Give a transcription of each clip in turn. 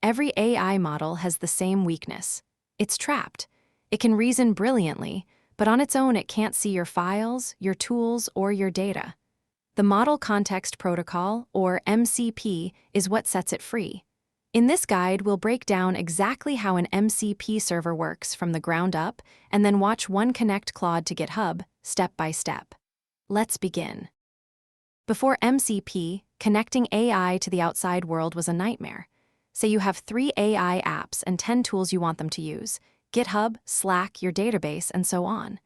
Every AI model has the same weakness. It's trapped. It can reason brilliantly, but on its own it can't see your files, your tools, or your data. The Model Context Protocol, or MCP, is what sets it free. In this guide, we'll break down exactly how an MCP server works from the ground up, and then watch one connect Claude to GitHub, step by step. Let's begin. Before MCP, connecting AI to the outside world was a nightmare. Say you have 3 AI apps and 10 tools you want them to use: GitHub, Slack, your database, and so on.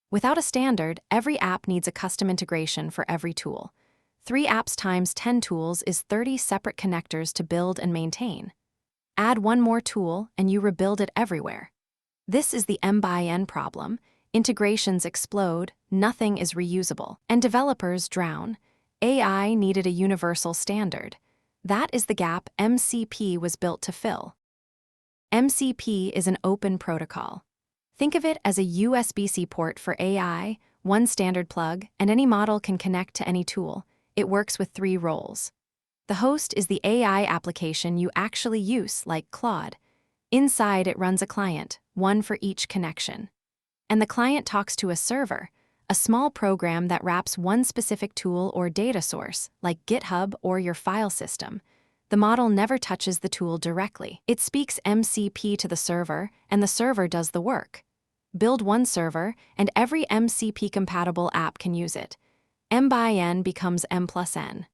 Without a standard, every app needs a custom integration for every tool. 3 apps times 10 tools is 30 separate connectors to build and maintain. Add one more tool, and you rebuild it everywhere. This is the M/N problem. Integrations explode, nothing is reusable, and developers drown. AI needed a universal standard. That is the gap MCP was built to fill. MCP is an open protocol. Think of it as a USB-C port for AI, one standard plug, and any model can connect to any tool. It works with 3 roles. The host is the AI application you actually use, like Claude. Inside, it runs a client, one for each connection. And the client talks to a server, a small program that wraps one specific tool or data source, like GitHub or your file system. The model never touches the tool directly. It speaks MCP to the server, and the server does the work. Build one server, and every MCP-compatible app can use it. M/N becomes M+N.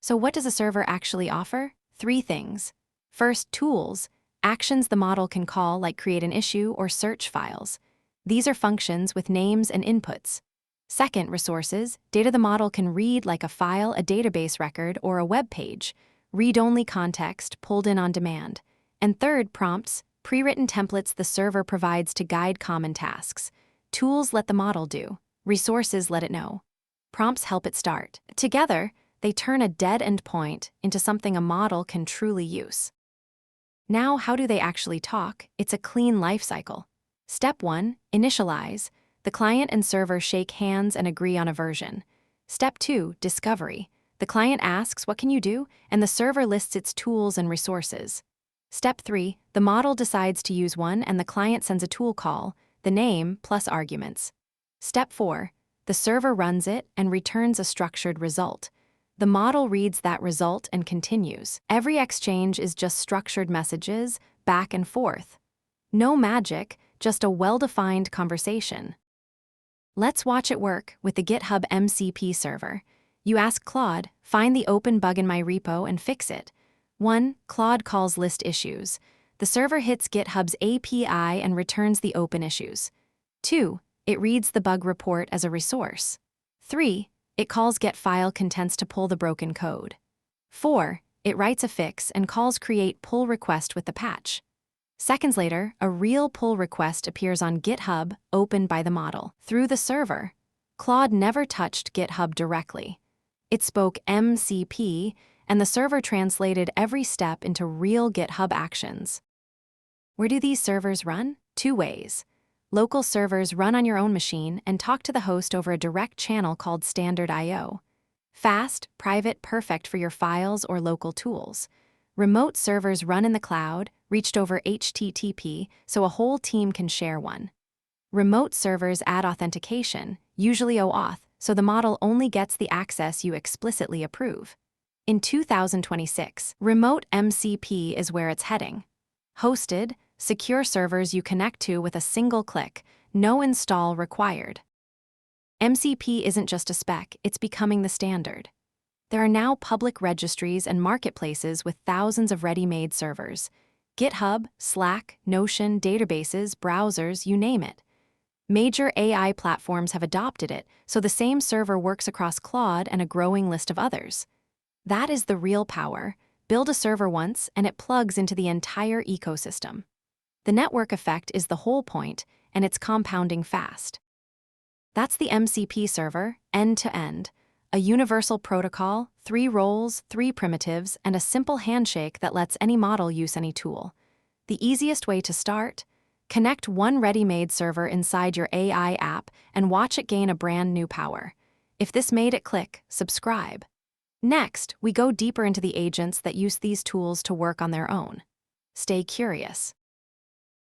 So what does a server actually offer? 3 things. First, tools, actions the model can call, like create an issue or search files. These are functions with names and inputs. Second, resources, data the model can read, like a file, a database record, or a web page. Read-only context, pulled in on demand. And third, prompts, pre-written templates the server provides to guide common tasks. Tools let the model do. Resources let it know. Prompts help it start. Together, they turn a dead endpoint into something a model can truly use. Now, how do they actually talk? It's a clean lifecycle. Step 1, initialize. The client and server shake hands and agree on a version. Step 2, discovery. The client asks, "What can you do?" and the server lists its tools and resources. Step 3, the model decides to use one and the client sends a tool call, the name plus arguments. Step 4, the server runs it and returns a structured result. The model reads that result and continues. Every exchange is just structured messages, back and forth. No magic, just a well-defined conversation. Let's watch it work with the GitHub MCP server. You ask Claude, "Find the open bug in my repo and fix it." 1. Claude calls list issues. The server hits GitHub's API and returns the open issues. 2. It reads the bug report as a resource. 3. It calls get file contents to pull the broken code. 4. It writes a fix and calls create pull request with the patch. Seconds later, a real pull request appears on GitHub, opened by the model, through the server. Claude never touched GitHub directly. It spoke MCP, and the server translated every step into real GitHub actions. Where do these servers run? 2 ways. Local servers run on your own machine and talk to the host over a direct channel called Standard I/O. Fast, private, perfect for your files or local tools. Remote servers run in the cloud, reached over HTTP, so a whole team can share one. Remote servers add authentication, usually OAuth, so the model only gets the access you explicitly approve. In 2026, remote MCP is where it's heading. Hosted, secure servers you connect to with a single click, no install required. MCP isn't just a spec, it's becoming the standard. There are now public registries and marketplaces with thousands of ready-made servers. GitHub, Slack, Notion, databases, browsers, you name it. Major AI platforms have adopted it, so the same server works across Claude and a growing list of others. That is the real power. Build a server once, and it plugs into the entire ecosystem. The network effect is the whole point, and it's compounding fast. That's the MCP server, end-to-end. A universal protocol, 3 roles, 3 primitives, and a simple handshake that lets any model use any tool. The easiest way to start? Connect one ready-made server inside your AI app and watch it gain a brand new power. If this made it click, subscribe. Next, we go deeper into the agents that use these tools to work on their own. Stay curious.